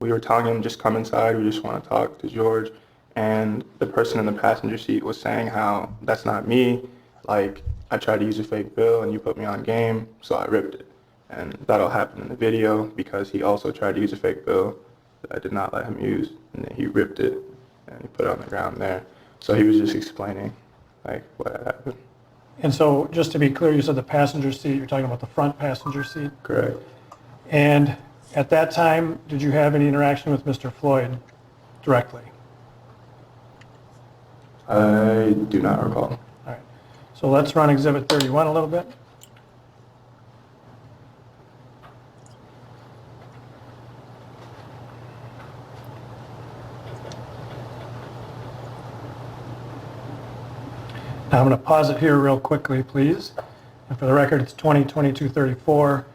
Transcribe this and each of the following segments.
we were telling him, just come inside, we just want to talk to George. And the person in the passenger seat was saying how that's not me. Like, I tried to use a fake bill and you put me on game, so I ripped it. And that'll happen in the video because he also tried to use a fake bill that I did not let him use. And then he ripped it and he put it on the ground there. So he was just explaining like what had happened. And so just to be clear, you said the passenger seat, you're talking about the front passenger seat? Correct. And at that time, did you have any interaction with Mr. Floyd directly? I do not recall. All right. So let's run Exhibit 31 a little bit. Now I'm going to pause it here real quickly, please. And for the record, it's 20-22-34.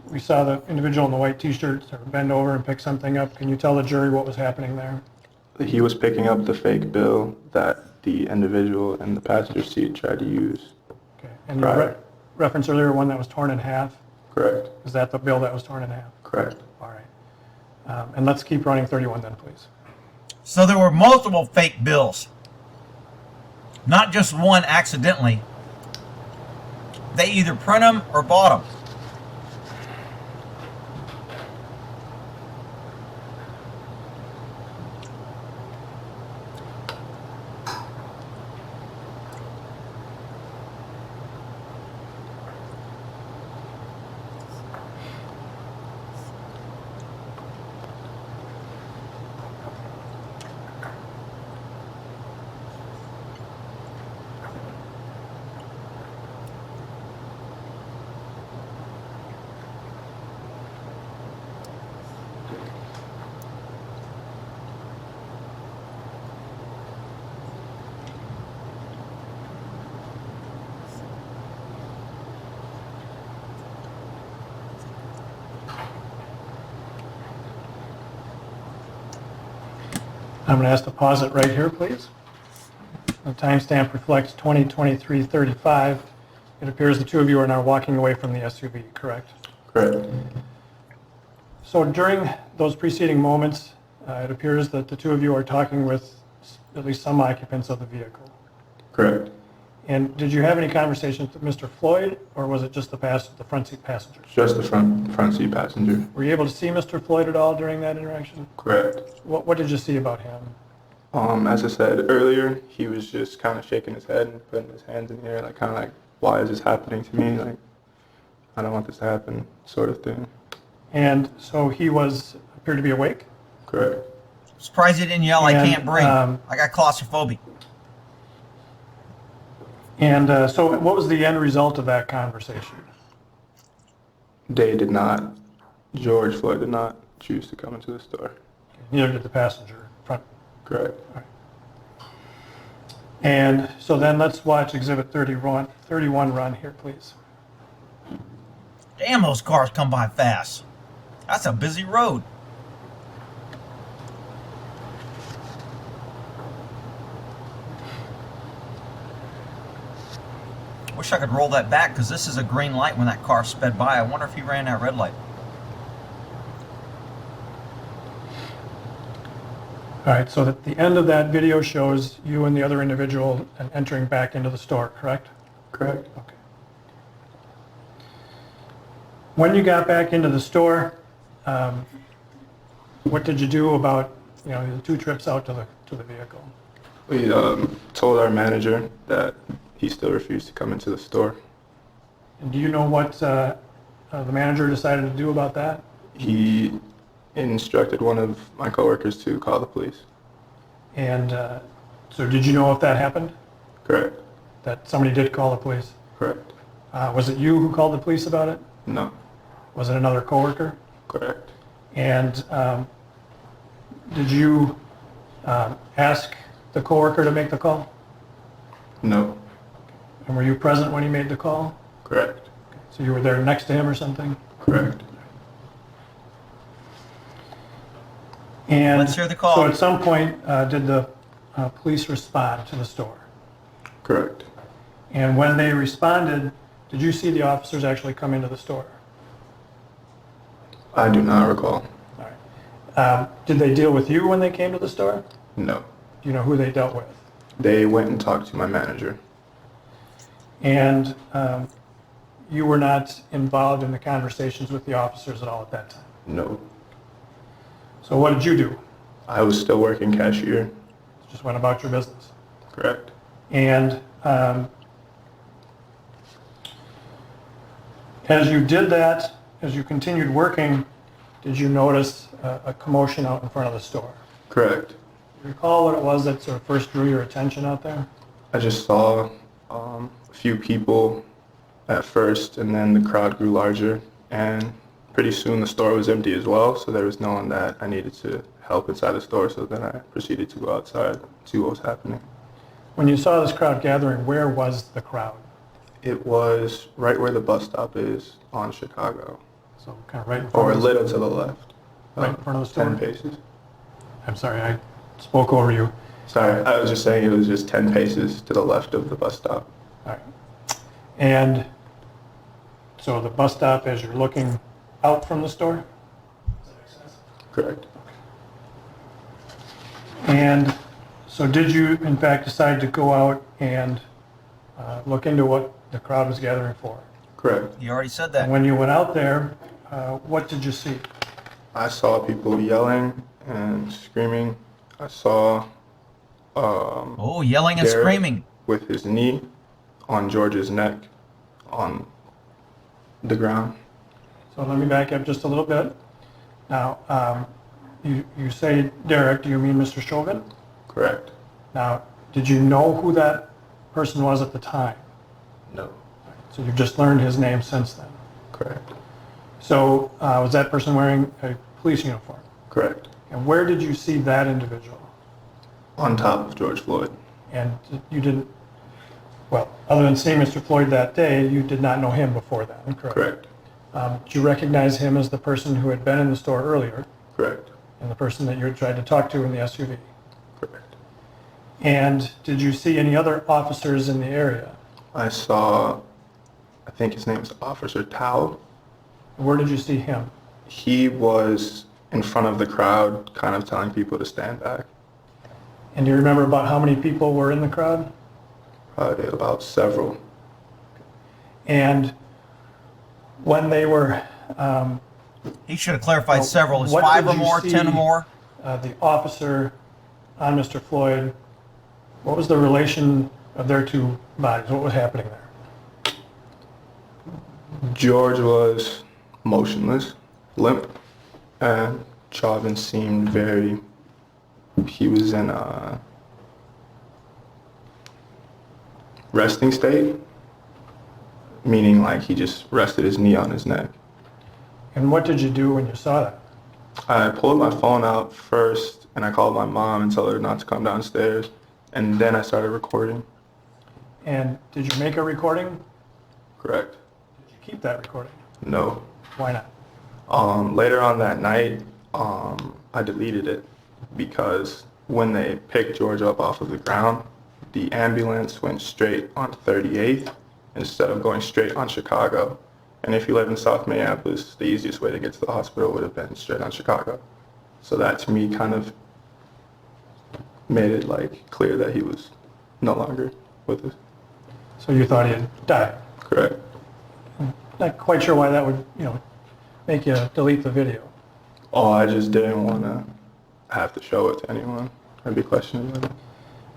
We saw the individual in the white t-shirt sort of bend over and pick something up. Can you tell the jury what was happening there? He was picking up the fake bill that the individual in the passenger seat tried to use. Okay. And you referenced earlier one that was torn in half? Correct. Is that the bill that was torn in half? Correct. All right. And let's keep running 31 then, please. So there were multiple fake bills. Not just one accidentally. They either print them or bought them. I'm going to ask to pause it right here, please. The timestamp reflects 20-23-35. It appears the two of you are now walking away from the SUV, correct? Correct. So during those preceding moments, it appears that the two of you are talking with at least some occupants of the vehicle. Correct. And did you have any conversations with Mr. Floyd, or was it just the front seat passengers? Just the front seat passenger. Were you able to see Mr. Floyd at all during that interaction? Correct. What did you see about him? As I said earlier, he was just kind of shaking his head and putting his hands in the air, like kind of like, why is this happening to me? Like, I don't want this to happen, sort of thing. And so he appeared to be awake? Correct. Surprised he didn't yell, I can't breathe. I got claustrophobia. And so what was the end result of that conversation? George Floyd did not choose to come into the store. Neither did the passenger front. Correct. Right. And so then let's watch Exhibit 31 run here, please. Damn, those cars come by fast. That's a busy road. Wish I could roll that back because this is a green light when that car sped by. I wonder if he ran that red light. All right, so at the end of that video shows you and the other individual entering back into the store, correct? Correct. Okay. When you got back into the store, what did you do about the two trips out to the vehicle? We told our manager that he still refused to come into the store. And do you know what the manager decided to do about that? He instructed one of my coworkers to call the police. And so did you know if that happened? Correct. That somebody did call the police? Correct. Was it you who called the police about it? No. Was it another coworker? Correct. And did you ask the coworker to make the call? No. And were you present when he made the call? Correct. So you were there next to him or something? Correct. And let's hear the call. So at some point, did the police respond to the store? Correct. And when they responded, did you see the officers actually come into the store? I do not recall. All right. Did they deal with you when they came to the store? No. Do you know who they dealt with? They went and talked to my manager. And you were not involved in the conversations with the officers at all at that time? No. So what did you do? I was still working cashier. Just went about your business? Correct. And as you did that, as you continued working, did you notice a commotion out in front of the store? Correct. Do you recall what it was that sort of first drew your attention out there? I just saw a few people at first, and then the crowd grew larger, and pretty soon the store was empty as well, so there was no one that I needed to help inside the store, so then I proceeded to go outside, see what was happening. When you saw this crowd gathering, where was the crowd? It was right where the bus stop is on Chicago, So kind of right in front or a of the, little to the left. right in front of the store? 10 paces. I'm sorry, I spoke over you. Sorry, I was just saying it was just 10 paces to the left of the bus stop. All right. And so the bus stop, as you're looking out from the store? Correct. And so did you, in fact, decide to go out and look into what the crowd was gathering for? Correct. You already said And that. when you went out there, what did you see? I saw people yelling and screaming. I saw Oh, yelling and Derek screaming. with his knee on George's neck on the ground. So let me back up just a little bit. Now, you say Derek, do you mean Mr. Chauvin? Correct. Now, did you know who that person was at the time? No. So you've just learned his name since then. Correct. So was that person wearing a police uniform? Correct. And where did you see that individual? On top of George Floyd. And you didn't, well, other than seeing Mr. Floyd that day, you did not know him before that, correct? Correct. Did you recognize him as the person who had been in the store earlier Correct. and the person that you had tried to talk to in the SUV? Correct. And did you see any other officers in the area? I saw, I think his name is Officer Tao. Where did you see him? He was in front of the crowd, kind of telling people to stand back. And do you remember about how many people were in the crowd? Probably about several. And when they were, He should have clarified Well, several. Is what 5 did or you more, 10 or see- more? the officer on Mr. Floyd, what was the relation of their two bodies? What was happening there? George was motionless, limp, and Chauvin seemed he was in a resting state, meaning like he just rested his knee on his neck. And what did you do when you saw that? I pulled my phone out first and I called my mom and told her not to come downstairs, and then I started recording. And did you make a recording? Correct. Did you keep that recording? No. Why not? Later on that night, I deleted it because when they picked George up off of the ground, the ambulance went straight on 38th instead of going straight on Chicago. And if you live in South Minneapolis, the easiest way to get to the hospital would have been straight on Chicago. So that to me kind of made it like clear that he was no longer with us. So you thought he had died? Correct. Not quite sure why that would, make you delete the video. Oh, I just didn't want to have to show it to anyone. I'd be questioning it.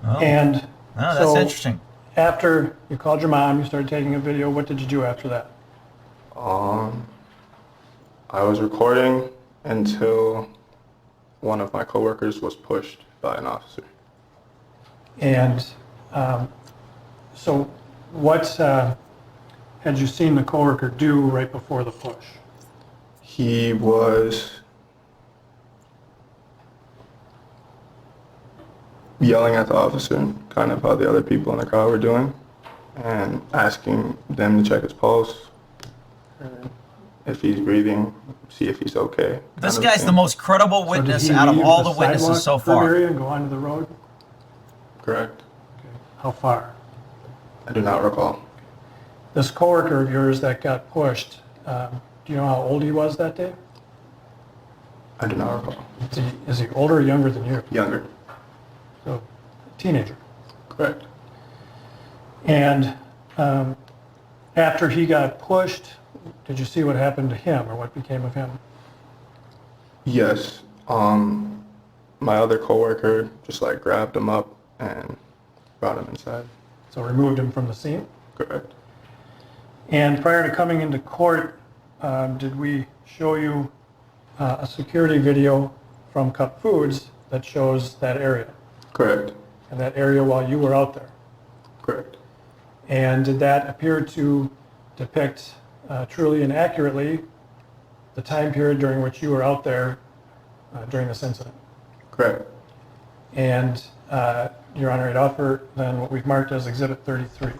Oh, And that's so interesting. after you called your mom, you started taking a video, what did you do after that? I was recording until one of my coworkers was pushed by an officer. And so what had you seen the coworker do right before the push? He was yelling at the officer, kind of how the other people in the crowd were doing, and asking them to check his pulse, if he's breathing, see if he's okay. This kind of guy's the thing. most credible So did witness he out of leave all the witnesses sidewalk so curb far. area and go onto the road? Correct. Okay. How far? I do not recall. This coworker of yours that got pushed, do you know how old he was that day? I do not recall. Is he older or younger than you? Younger. So, teenager. Correct. And after he got pushed, did you see what happened to him or what became of him? Yes. My other coworker just like grabbed him up and brought him inside. So removed him from the scene? Correct. And prior to coming into court, did we show you a security video from Cup Foods that shows that area? Correct. And that area while you were out there? Correct. And did that appear to depict truly and accurately the time period during which you were out there during this incident? Correct. And Your Honor, I'd offer then what we've marked as Exhibit 33.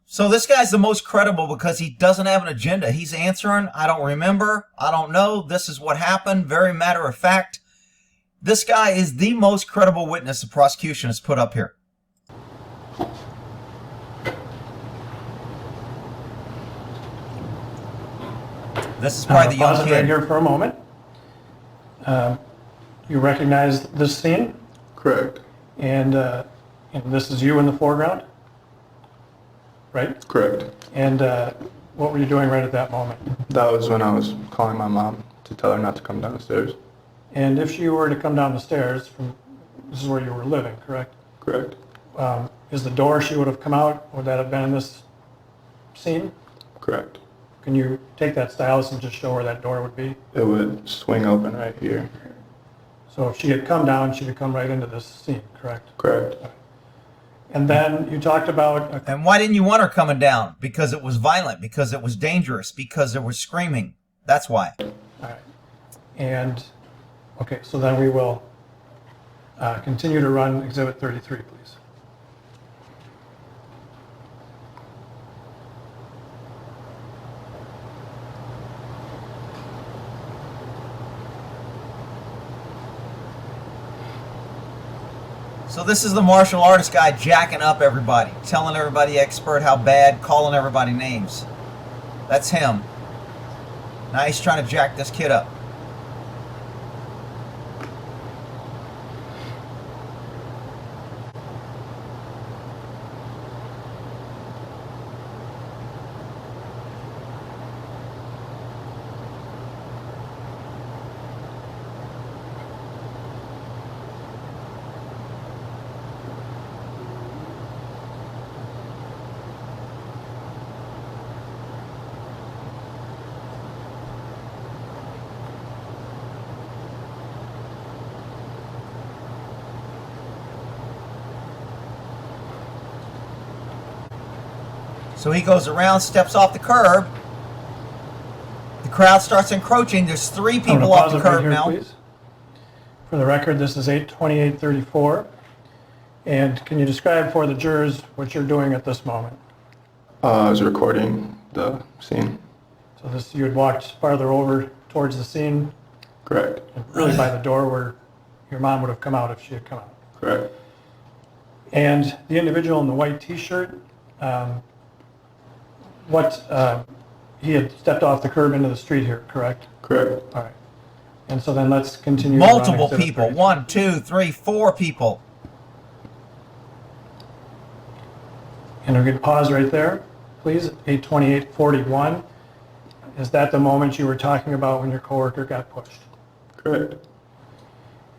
So this guy's the most credible because he doesn't have an agenda. He's answering, I don't remember, I don't know, this is what happened, very matter of fact. This guy is the most credible witness the prosecution has put up here. This is probably the young Pause it kid. right here for a moment. You recognize this scene, Correct. and this is you in the foreground, right? Correct. And what were you doing right at that moment? That was when I was calling my mom to tell her not to come downstairs. And if she were to come down the stairs, this is where you were living, correct? Correct. Is the door she would have come out, would that have been in this scene? Correct. Can you take that stylus and just show where that door would be? It would swing open right here. So if she had come down, she would come right into this scene, correct? Correct. And then you talked about... And why didn't you want her coming down? Because it was violent, because it was dangerous, because there was screaming. That's why. All right. And, okay, so then we will continue to run Exhibit 33, please. So this is the martial artist guy jacking up everybody, telling everybody expert how bad, calling everybody names. That's him. Now he's trying to jack this kid up. So he goes around, steps off the curb. The crowd starts encroaching. There's three I'm gonna people off pause the it right curb here, now. please. For the record, this is 8:28:34. And can you describe for the jurors what you're doing at this moment? I was recording the scene. So this, you had walked farther over towards the scene, Correct. and really by the door where your mom would have come out if she had come out. Correct. And the individual in the white T-shirt, he had stepped off the curb into the street here, correct? Correct. All right. And so then let's continue. to run Multiple Exhibit people. 33. 1, 2, 3, 4 people. And we're going to pause right there, please. 8:28:41. Is that the moment you were talking about when your coworker got pushed? Correct.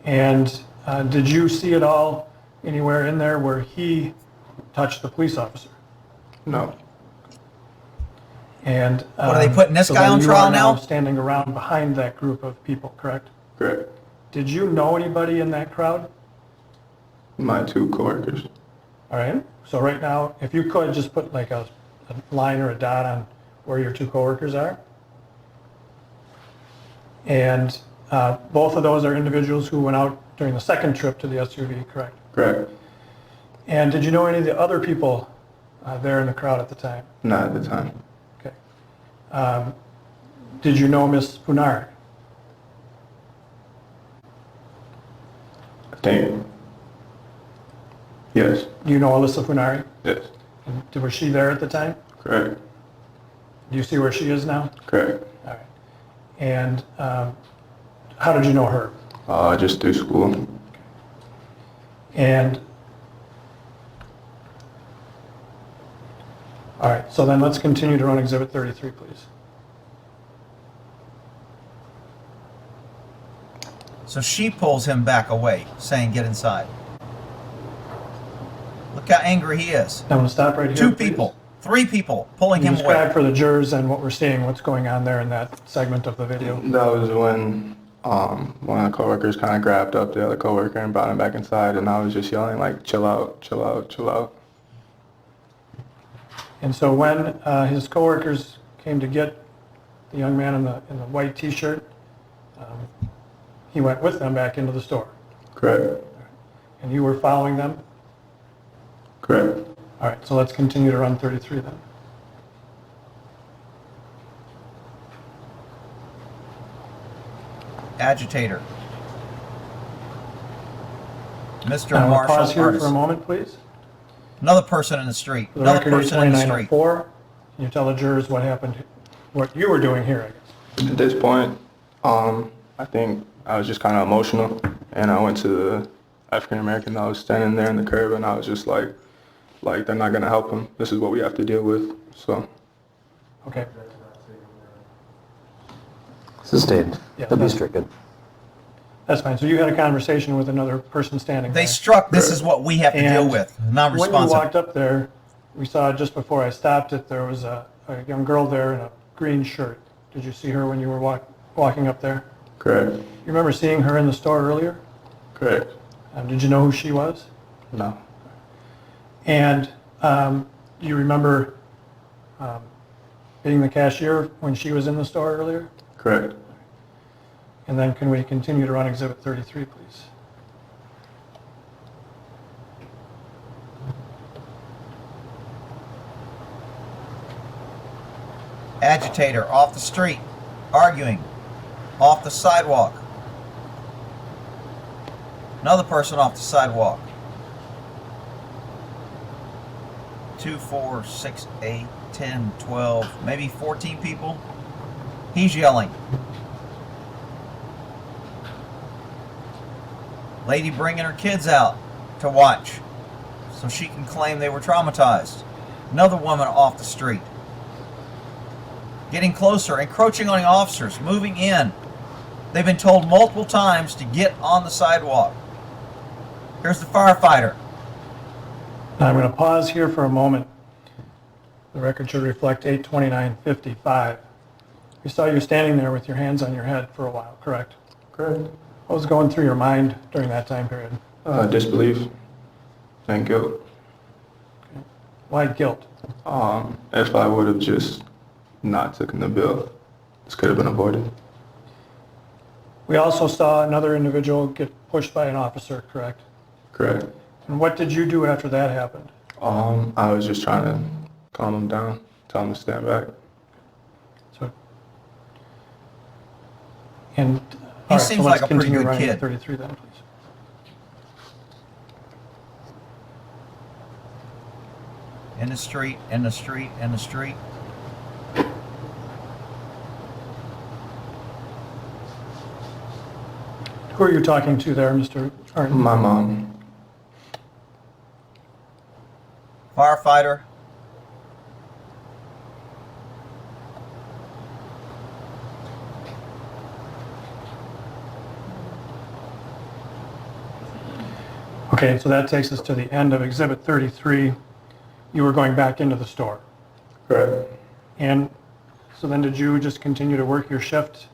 And did you see it all anywhere in there where he touched the police officer? No. And What, are they putting this so guy then on you trial are now? Standing around behind that group of people, correct? Correct. Did you know anybody in that crowd? My two coworkers. All right. So right now, if you could just put like a line or a dot on where your two coworkers are. And both of those are individuals who went out during the second trip to the SUV, correct? Correct. And did you know any of the other people there in the crowd at the time? Not at the time. Okay. Did you know Miss Punari? I think. Yes. Do you know Alyssa Punari? Yes. And was she there at the time? Correct. Do you see where she is now? Correct. All right. And how did you know her? Just through school. And, all right, so then let's continue to run Exhibit 33, please. So she pulls him back away, saying, "Get inside." Look how angry he is. I'm going to stop right here. Two please. people, three people pulling Can him you describe away. for the jurors and what we're seeing, what's going on there in that segment of the video? That was when one of the coworkers kind of grabbed up the other coworker and brought him back inside, and I was just yelling like, "Chill out, chill out, chill out." And so when his coworkers came to get the young man in the white T-shirt, he went with them back into the store. Correct. And you were following them? Correct. All right, so let's continue to run 33 then. Agitator. Mr. Now, Marshall pause here Artist. for a moment, please. Another person in the street. For the Another record, person in the street. 2904. Can you tell the jurors what happened, what you were doing here, I guess? At this point, I think I was just kind of emotional, and I went to the African American that was standing there in the curb, and I was just like they're not gonna help him. This is what we have to deal with. So. Okay. Sustained. Yeah, That'd be that's- stricken. That's fine. So you had a conversation with another person standing there. They struck, "This is what we have to deal And with." When you Non-responsive. walked up there, we saw just before I stopped it, there was a young girl there in a green shirt. Did you see her when you were walking up there? Correct. You remember seeing her in the store earlier? Correct. Did you know who she was? No. And do you remember being the cashier when she was in the store earlier? Correct. And then can we continue to run Exhibit 33, please? Agitator off the street, arguing, off the sidewalk. Another person off the sidewalk. 2, 4, 6, 8, 10, 12, maybe 14 people. He's yelling. Lady bringing her kids out to watch so she can claim they were traumatized. Another woman off the street. Getting closer, encroaching on the officers, moving in. They've been told multiple times to get on the sidewalk. Here's the firefighter. Now I'm going to pause here for a moment. The record should reflect 8:29:55. We saw you standing there with your hands on your head for a while, correct? Correct. What was going through your mind during that time period? Disbelief and guilt. Why guilt? If I would have just not taken the bill, this could have been avoided. We also saw another individual get pushed by an officer, correct? Correct. And what did you do after that happened? I was just trying to calm him down, tell him to stand back. So, and He seems like a pretty good kid. 33 then, please. In the street, in the street, in the street. Who are you talking to there, Mr. Arndt? My mom. Firefighter. Okay, so that takes us to the end of Exhibit 33. You were going back into the store. Correct. And so then did you just continue to work your shift?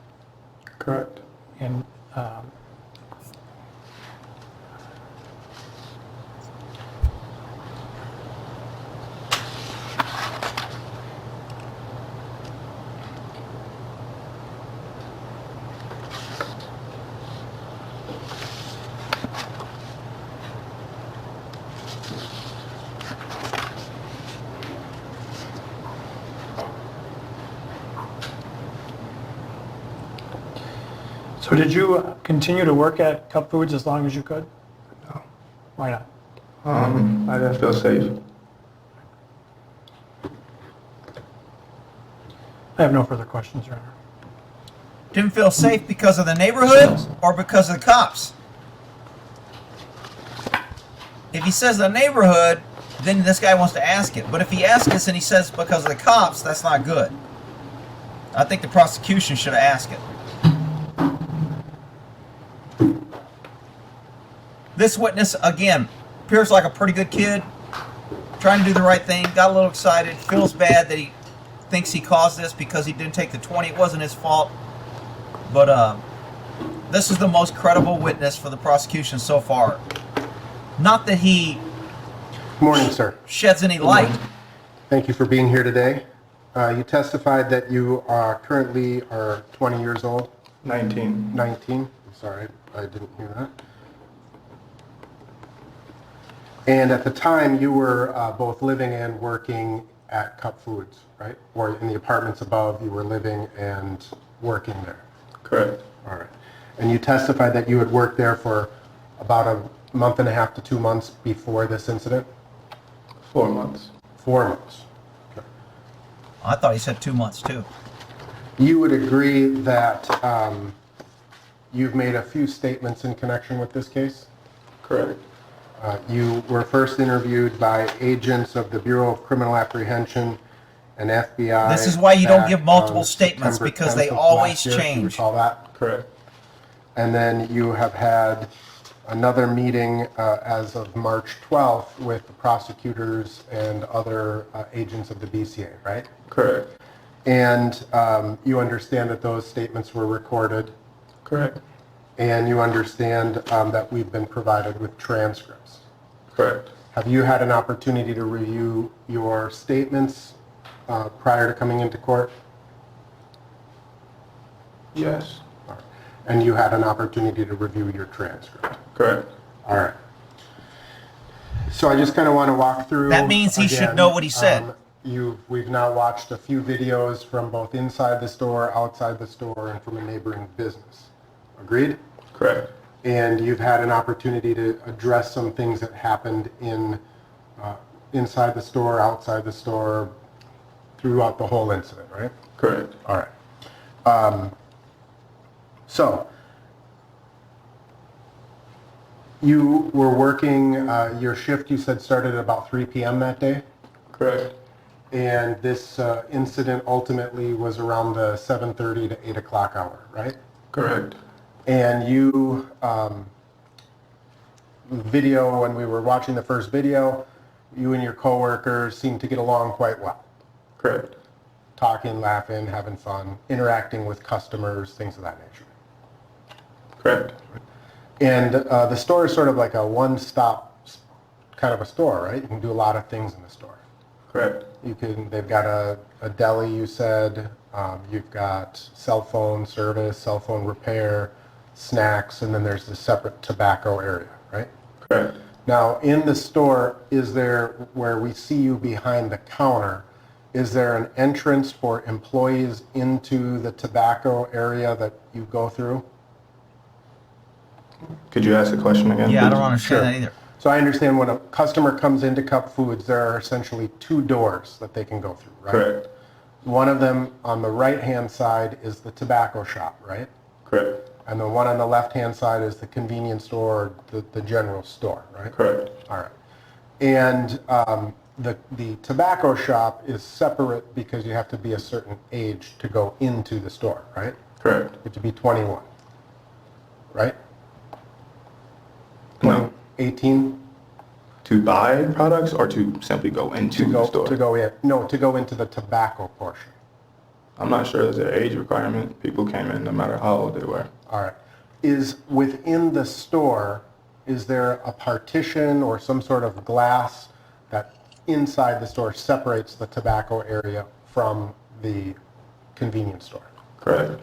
Correct. And so did you continue to work at Cup Foods as long as you could? No. Why not? I didn't feel safe. I have no further questions, Your Honor. Didn't feel safe because of the neighborhood or because of the cops? If he says the neighborhood, then this guy wants to ask it. But if he asks us and he says because of the cops, that's not good. I think the prosecution should have asked it. This witness, again, appears like a pretty good kid, trying to do the right thing, got a little excited, feels bad that he thinks he caused this because he didn't take the 20. It wasn't his fault. But this is the most credible witness for the prosecution so far. Not that he Good morning, sir. sheds any light. Thank you for being here today. You testified that you are currently 20 years old, 19. 19. I'm sorry, I didn't hear that. And at the time, you were both living and working at Cup Foods, right? Or in the apartments above, you were living and working there. Correct. All right. And you testified that you had worked there for about a month and a half to 2 months before this incident? 4 months. 4 months. Okay. I thought he said 2 months too. You would agree that you've made a few statements in connection with this case? Correct. You were first interviewed by agents of the Bureau of Criminal Apprehension and FBI. This is why you don't back give multiple on statements, September because they 10th of always last year. Do you change. recall that? Correct. And then you have had another meeting as of March 12th with the prosecutors and other agents of the BCA, right? Correct. And you understand that those statements were recorded, Correct. and you understand that we've been provided with transcripts. Correct. Have you had an opportunity to review your statements prior to coming into court? Yes. All right. And you had an opportunity to review your transcript? Correct. All right. So I just kind of want to walk through. That means he should know what he said. We've now watched a few videos from both inside the store, outside the store, and from a neighboring business. Agreed? Correct. And you've had an opportunity to address some things that happened inside the store, outside the store, throughout the whole incident, right? Correct. All right. So, you were working, your shift you said started at about 3 p.m. that day? Correct. And this incident ultimately was around the 7:30 to 8 o'clock hour, right? Correct. And you, video, when we were watching the first video, you and your coworkers seemed to get along quite well. Correct. Talking, laughing, having fun, interacting with customers, things of that nature. Correct. And the store is sort of like a one-stop kind of a store, right? You can do a lot of things in the store. Correct. They've got a deli, you said, you've got cell phone service, cell phone repair, snacks, and then there's the separate tobacco area, right? Correct. Now, in the store, is there, where we see you behind the counter, is there an entrance for employees into the tobacco area that you go through? Could you ask the question again? Yeah, I please? don't understand Sure. that either. So I understand when a customer comes into Cup Foods, there are essentially two doors that they can go through, right? Correct. One of them on the right-hand side is the tobacco shop, right? Correct. And the one on the left-hand side is the convenience store, the general store, right? Correct. All right. And the tobacco shop is separate because you have to be a certain age to go into the store, right? Correct. You have to be 21, right? No. 18? To buy products or to simply go into the store? To go in. No, to go into the tobacco portion. I'm not sure there's an age requirement. People came in no matter how old they were. All right. Is within the store, is there a partition or some sort of glass that inside the store separates the tobacco area from the convenience store? Correct.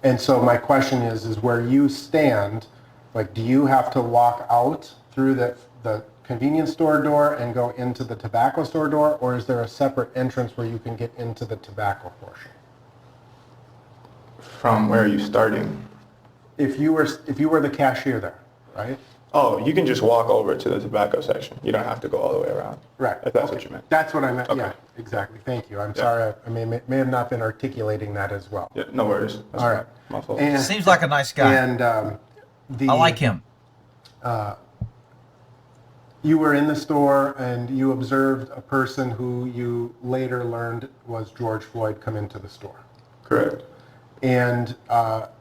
And so my question is where you stand, like, do you have to walk out through the convenience store door and go into the tobacco store door, or is there a separate entrance where you can get into the tobacco portion? From where are you starting? If you were the cashier there, right? Oh, you can just walk over to the tobacco section. You don't have to go all the way around. Right. If that's Okay. what you meant. That's what I meant. Okay. Yeah, exactly. Thank you. I'm Yeah. sorry. I may have not been articulating that as well. Yeah, no worries. That's All fine. right. My fault. And, Seems like a nice guy. and I like him. you were in the store and you observed a person who you later learned was George Floyd come into the store. Correct. And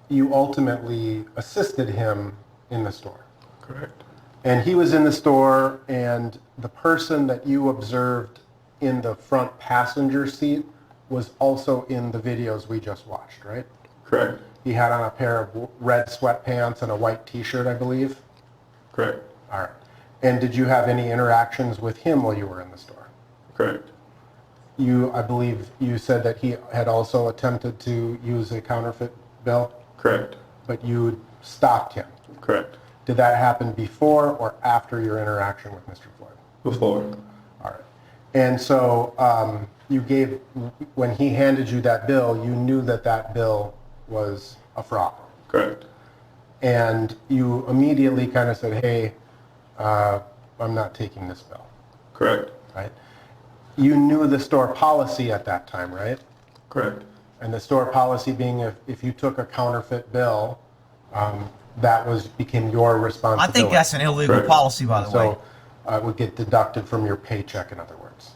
you ultimately assisted him in the store. Correct. And he was in the store, and the person that you observed in the front passenger seat was also in the videos we just watched, right? Correct. He had on a pair of red sweatpants and a white t-shirt, I believe. Correct. All right. And did you have any interactions with him while you were in the store? Correct. I believe you said that he had also attempted to use a counterfeit bill, Correct. but you stopped him. Correct. Did that happen before or after your interaction with Mr. Floyd? Before. All right. And so when he handed you that bill, you knew that that bill was a fraud. Correct. And you immediately kind of said, hey, I'm not taking this bill, Correct. right? You knew the store policy at that time, right? Correct. And the store policy being if you took a counterfeit bill, that became your I responsibility. think that's an illegal Correct. policy, by the way. So it would get deducted from your paycheck, in other words.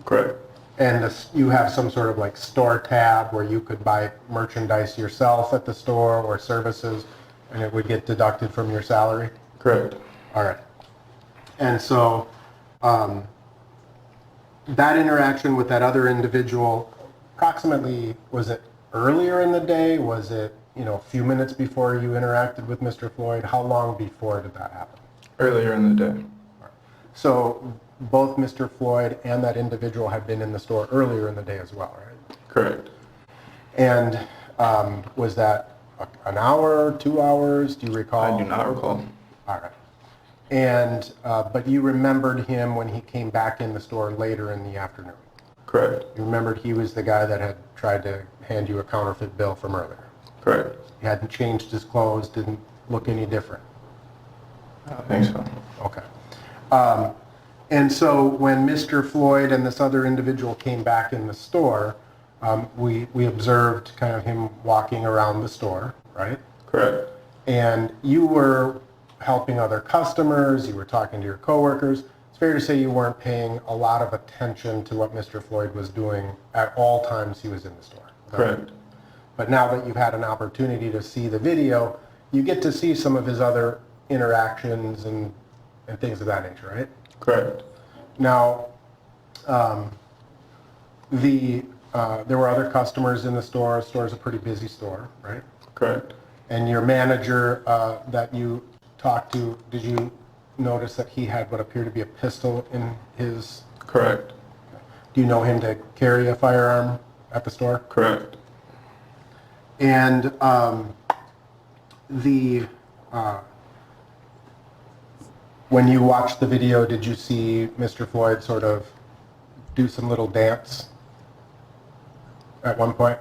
Correct. And you have some sort of like store tab where you could buy merchandise yourself at the store or services, and it would get deducted from your salary? Correct. All right. And so that interaction with that other individual, approximately, was it earlier in the day? Was it, a few minutes before you interacted with Mr. Floyd? How long before did that happen? Earlier in the day. So both Mr. Floyd and that individual had been in the store earlier in the day as well, right? Correct. And was that an hour, 2 hours? Do you recall? I do not recall. All right. And but you remembered him when he came back in the store later in the afternoon. Correct. You remembered he was the guy that had tried to hand you a counterfeit bill from earlier. Correct. He hadn't changed his clothes, didn't look any different. I don't think so. Okay. And so when Mr. Floyd and this other individual came back in the store, we observed kind of him walking around the store, right? Correct. And you were helping other customers, you were talking to your coworkers. It's fair to say you weren't paying a lot of attention to what Mr. Floyd was doing at all times he was in the store. Correct. But now that you've had an opportunity to see the video, you get to see some of his other interactions and things of that nature, right? Correct. Now, there were other customers in the store. The store is a pretty busy store, right? Correct. And your manager that you talked to, did you notice that he had what appeared to be a pistol in his... Correct. Do you know him to carry a firearm at the store? Correct. And when you watched the video, did you see Mr. Floyd sort of do some little dance at one point?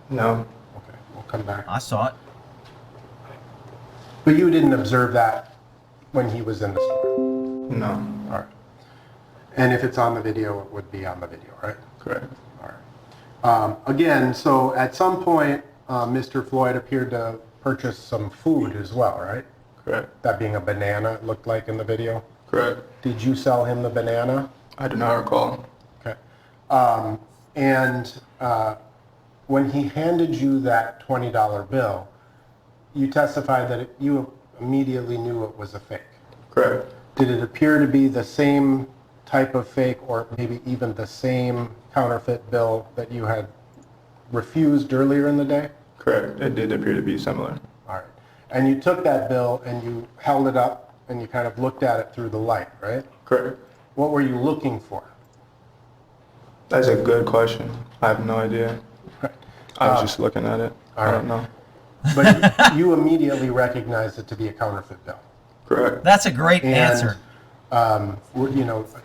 No. Okay, we'll come back. I saw it. But you didn't observe that when he was in the store? No. All right. And if it's on the video, it would be on the video, right? Correct. All right. Again, so at some point, Mr. Floyd appeared to purchase some food as well, right? Correct. That being a banana, it looked like in the video. Correct. Did you sell him the banana? I do not recall. Okay. And when he handed you that $20 bill, you testified that you immediately knew it was a fake. Correct. Did it appear to be the same type of fake or maybe even the same counterfeit bill that you had refused earlier in the day? Correct. It did appear to be similar. All right. And you took that bill and you held it up and you kind of looked at it through the light, right? Correct. What were you looking for? That's a good question. I have no idea. Right. I was just looking at it. I don't know. But you immediately recognized it to be a counterfeit bill. Correct. That's a great And, answer.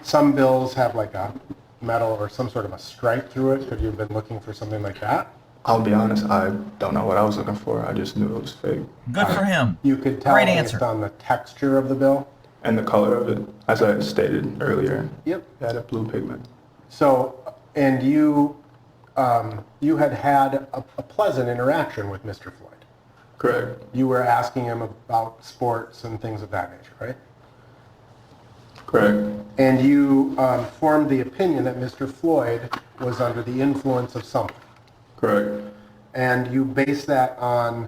Some bills have like a metal or some sort of a stripe through it. Could you have been looking for something like that? I'll be honest, I don't know what I was looking for. I just knew it was fake. Good for him. You could tell Great based answer. on the texture of the bill? And the color of it, as I stated earlier, Yep. it had a blue pigment. So, and you had had a pleasant interaction with Mr. Floyd. Correct. You were asking him about sports and things of that nature, right? Correct. And you formed the opinion that Mr. Floyd was under the influence of something. Correct. And you base that on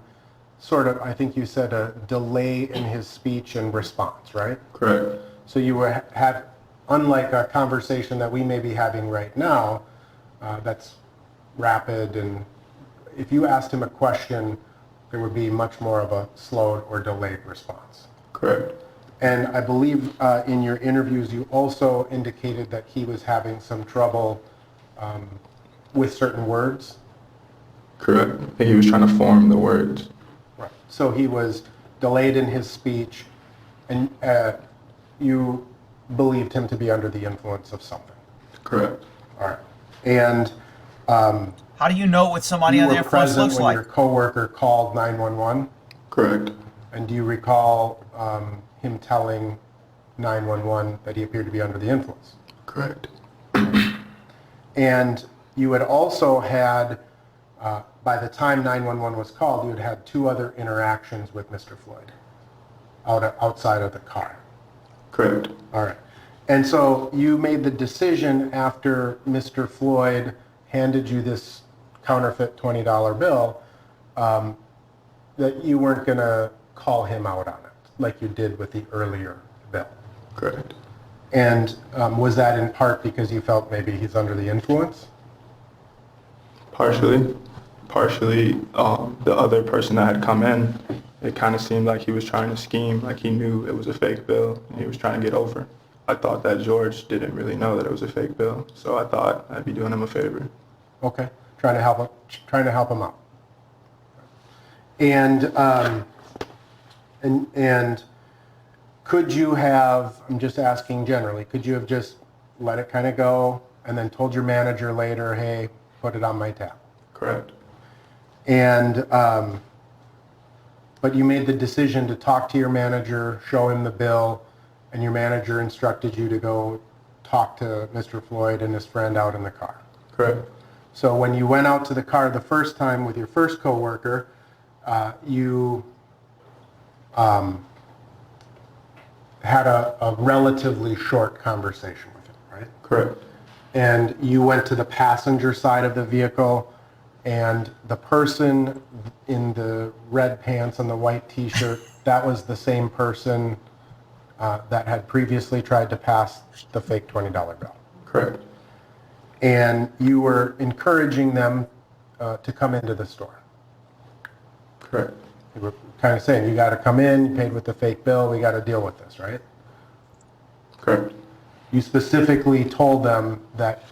sort of, I think you said, a delay in his speech and response, right? Correct. So you had, unlike a conversation that we may be having right now, that's rapid, and if you asked him a question, there would be much more of a slowed or delayed response. Correct. And I believe in your interviews, you also indicated that he was having some trouble with certain words. Correct. I think he was trying to form the words. Right. So he was delayed in his speech, and you believed him to be under the influence of something. Correct. All right. And How do you know what somebody you on the were influence present looks when like? your coworker called 911, Correct. and do you recall him telling 911 that he appeared to be under the influence? Correct. And you had also had, by the time 911 was called, you had had two other interactions with Mr. Floyd outside of the car. Correct. All right. And so you made the decision after Mr. Floyd handed you this counterfeit $20 bill that you weren't going to call him out on it like you did with the earlier bill. Correct. And was that in part because you felt maybe he's under the influence? Partially. Partially, the other person that had come in, it kind of seemed like he was trying to scheme, like he knew it was a fake bill and he was trying to get over. I thought that George didn't really know that it was a fake bill, so I thought I'd be doing him a favor. Okay. Trying to help him out. And could you have, I'm just asking generally, could you have just let it kind of go and then told your manager later, hey, put it on my tab? Correct. And, but you made the decision to talk to your manager, show him the bill, and your manager instructed you to go talk to Mr. Floyd and his friend out in the car. Correct. So when you went out to the car the first time with your first coworker, you had a relatively short conversation with him, right? Correct. And you went to the passenger side of the vehicle, and the person in the red pants and the white t-shirt, that was the same person that had previously tried to pass the fake $20 bill. Correct. And you were encouraging them to come into the store. Correct. You were kind of saying, you got to come in, you paid with the fake bill, we got to deal with this, right? Correct. You specifically told them that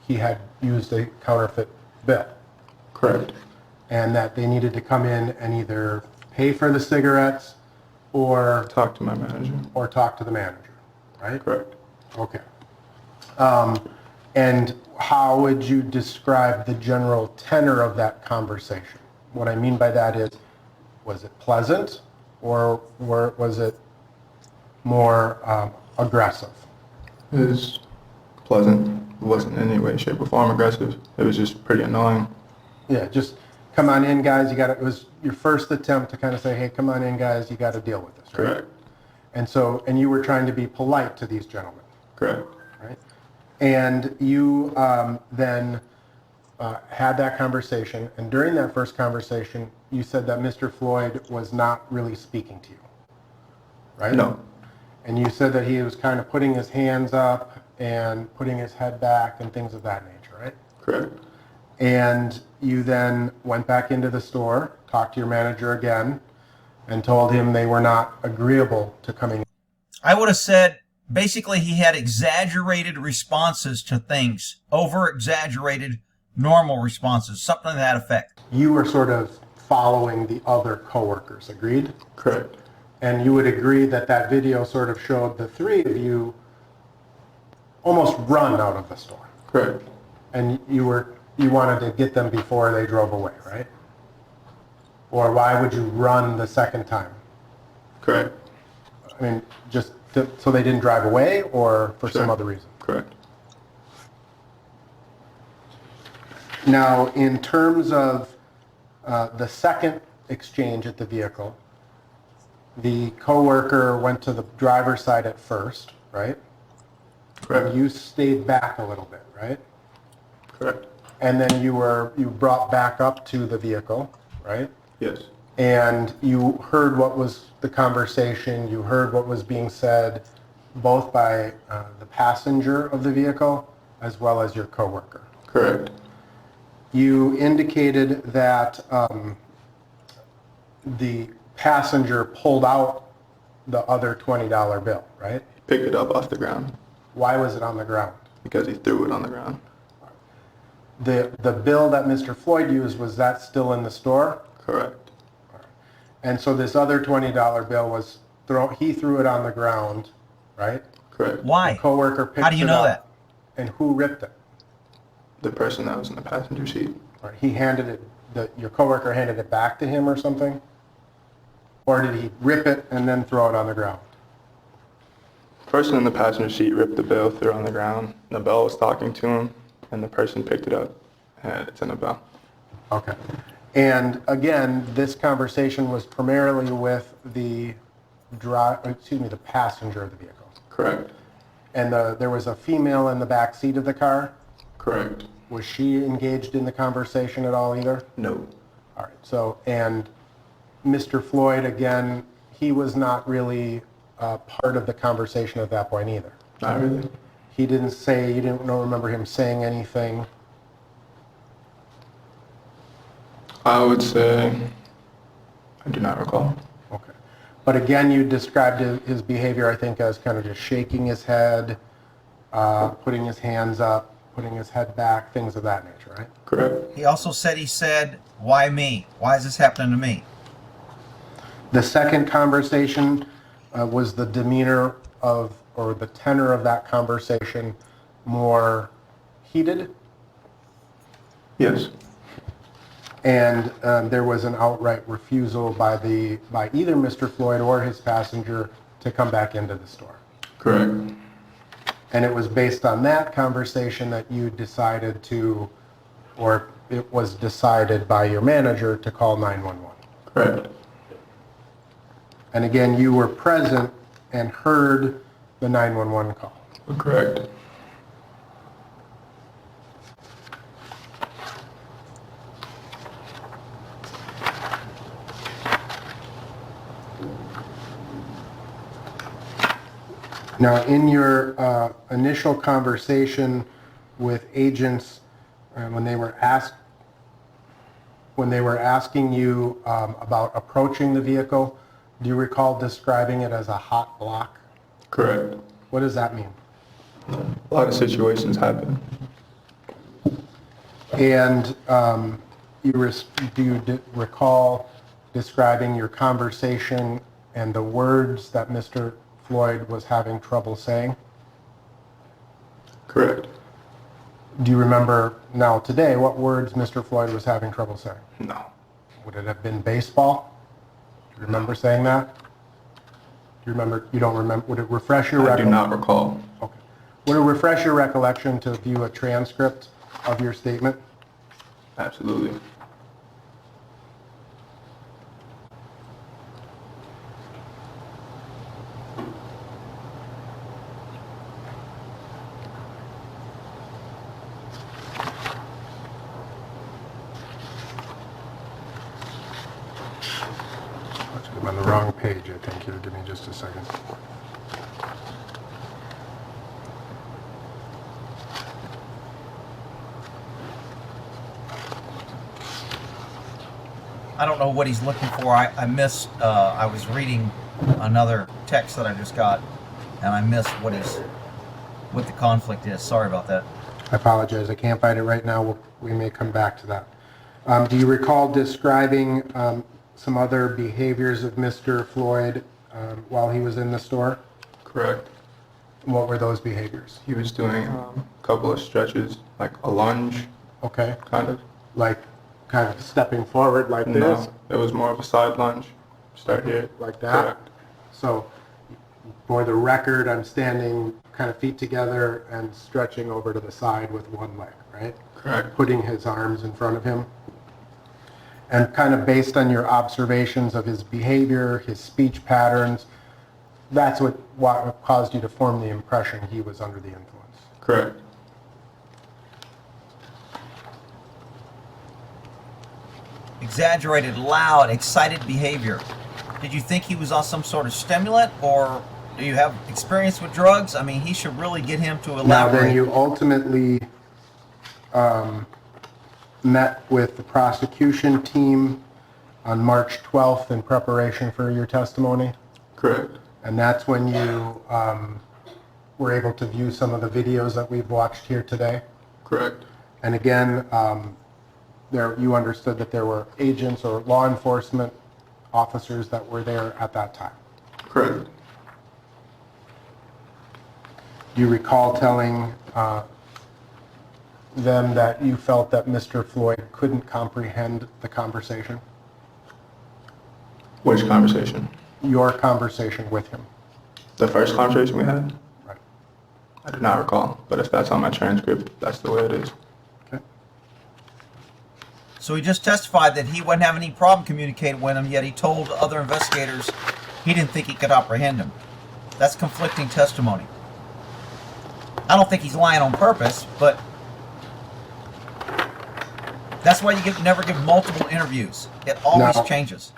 he had used a counterfeit bill Correct. and that they needed to come in and either pay for the cigarettes or Talk to my manager. talk to the manager, right? Correct. Okay. And how would you describe the general tenor of that conversation? What I mean by that is, was it pleasant or was it more aggressive? Mm-hmm. It was pleasant. It wasn't in any way, shape, or form aggressive. It was just pretty annoying. Yeah, just come on in, guys. It was your first attempt to kind of say, hey, come on in, guys. You got to deal with this, right? Correct. And you were trying to be polite to these gentlemen, Correct. right? And you then had that conversation. And during that first conversation, you said that Mr. Floyd was not really speaking to you, right? No. And you said that he was kind of putting his hands up and putting his head back and things of that nature, right? Correct. And you then went back into the store, talked to your manager again, and told him they were not agreeable to coming. I would have said basically he had exaggerated responses to things, over-exaggerated normal responses, something to that effect. You were sort of following the other coworkers, agreed? Correct. And you would agree that that video sort of showed the three of you almost run out of the store. Correct. And you were you wanted to get them before they drove away, right? Or why would you run the second time? Correct. I mean, so they didn't drive away, or for some Sure. other reason? Correct. Now, in terms of the second exchange at the vehicle, the coworker went to the driver's side at first, right? Correct. And you stayed back a little bit, right? Correct. And then you brought back up to the vehicle, right? Yes. And you heard what was the conversation, you heard what was being said, both by the passenger of the vehicle as well as your coworker. Correct. You indicated that the passenger pulled out the other $20 bill, right? Picked it up off the ground Why was it on the ground? because he threw it on the ground. The bill that Mr. Floyd used, was that still in the store? Correct. And so this other $20 bill was he threw it on the ground, right? Correct. Why? The coworker picked it up. How do you know that? And who ripped it? The person that was in the passenger seat. Right, he handed it, your coworker handed it back to him or something? Or did he rip it and then throw it on the ground? The person in the passenger seat ripped the bill, threw it on the ground. The bell was talking to him, and the person picked it up, and it's in the bell. Okay. And again, this conversation was primarily with the passenger of the vehicle. Correct. And there was a female in the back seat of the car. Correct. Was she engaged in the conversation at all either? No. All right. So, and Mr. Floyd, again, he was not really part of the conversation at that point either. Not really. He didn't say, you didn't remember him saying anything. I would say I do not recall. Okay. But again, you described his behavior, I think, as kind of just shaking his head, putting his hands up, putting his head back, things of that nature, right? Correct. He also said, why me? Why is this happening to me? The second conversation was the demeanor or the tenor of that conversation more heated? Yes. And there was an outright refusal by either Mr. Floyd or his passenger to come back into the store. Correct. And it was based on that conversation that you decided to, or it was decided by your manager to call 911. Correct. And again, you were present and heard the 911 call. Correct. Now, in your initial conversation with agents, when they were asking you about approaching the vehicle, do you recall describing it as a hot block? Correct. What does that mean? A lot of situations happen. And do you recall describing your conversation and the words that Mr. Floyd was having trouble saying? Correct. Do you remember now today what words Mr. Floyd was having trouble saying? No. Would it have been baseball? Do you remember saying that? Do you remember? You don't remember? Would it refresh your I do not recall. Okay. Would it refresh your recollection to view a transcript of your statement? Absolutely. I'm on the wrong page, I think. Here, give me just a second. I don't know what he's looking for. I missed, I was reading another text that I just got, and I missed what the conflict is. Sorry about that. I apologize. I can't find it right now. We may come back to that. Do you recall describing some other behaviors of Mr. Floyd while he was in the store? Correct. What were those behaviors? He was doing a couple of stretches, like a lunge, Okay, kind of. like kind of stepping forward like this, No, it was more of a side lunge. Start here. like that? Correct. So for the record, I'm standing kind of feet together and stretching over to the side with one leg, right? Correct. Putting his arms in front of him. And kind of based on your observations of his behavior, his speech patterns, that's what caused you to form the impression he was under the influence. Correct. Exaggerated, loud, excited behavior. Did you think he was on some sort of stimulant, or do you have experience with drugs? I mean, he should really get him to Now elaborate. then, you ultimately met with the prosecution team on March 12th in preparation for your testimony, Correct. and that's when you were able to view some of the videos that we've watched here today. Correct. And again, you understood that there were agents or law enforcement officers that were there at that time. Correct. Do you recall telling them that you felt that Mr. Floyd couldn't comprehend the conversation? Which conversation? Your conversation with him. The first conversation we had? Right. I do not recall, but if that's on my transcript, that's the way it is. Okay. So he just testified that he wasn't having any problem communicating with him, yet he told other investigators he didn't think he could apprehend him. That's conflicting testimony. I don't think he's lying on purpose, but that's why you never give multiple interviews. It always No. changes.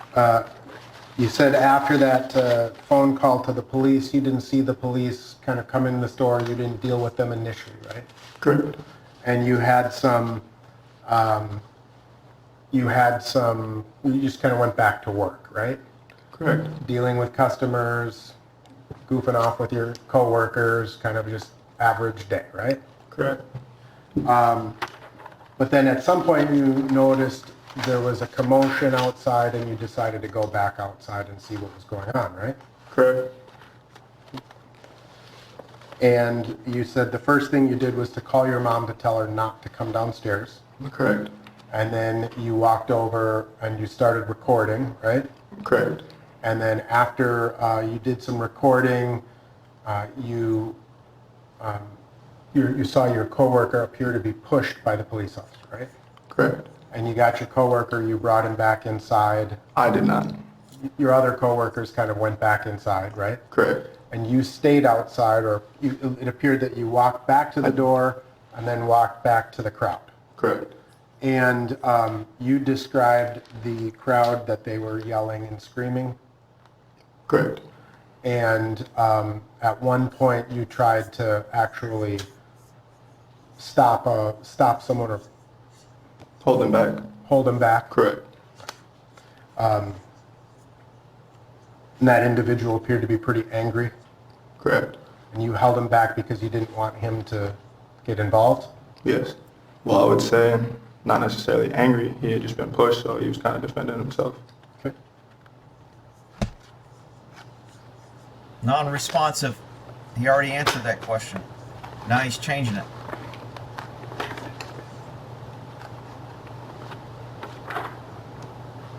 You said after that phone call to the police, you didn't see the police kind of come in the store, you didn't deal with them initially, right? Correct. And you just kind of went back to work, right? Correct. Dealing with customers, goofing off with your coworkers, kind of just average day, right? Correct. But then at some point you noticed there was a commotion outside and you decided to go back outside and see what was going on, right? Correct. And you said the first thing you did was to call your mom to tell her not to come downstairs. Correct. And then you walked over and you started recording, right? Correct. And then after you did some recording, you saw your coworker appear to be pushed by the police officer, right? Correct. And you got your coworker, you brought him back inside. I did not. Your other coworkers kind of went back inside, right? Correct. And you stayed outside, or it appeared that you walked back to the door and then walked back to the crowd. Correct. And you described the crowd that they were yelling and screaming. Correct. And at one point you tried to actually stop someone or Hold them back. hold them back. Correct. And that individual appeared to be pretty angry. Correct. And you held him back because you didn't want him to get involved. Yes. Well, I would say not necessarily angry. He had just been pushed, so he was kind of defending himself. Okay. Non-responsive. He already answered that question. Now he's changing it.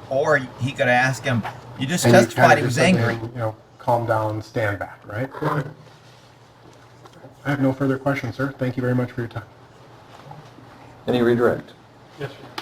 Or he could ask him, you just And you testified kinda he was just said to angry. him, calm down, stand back, right? Correct. I have no further questions, sir. Thank you very much for your time. Any redirect? Yes, sir.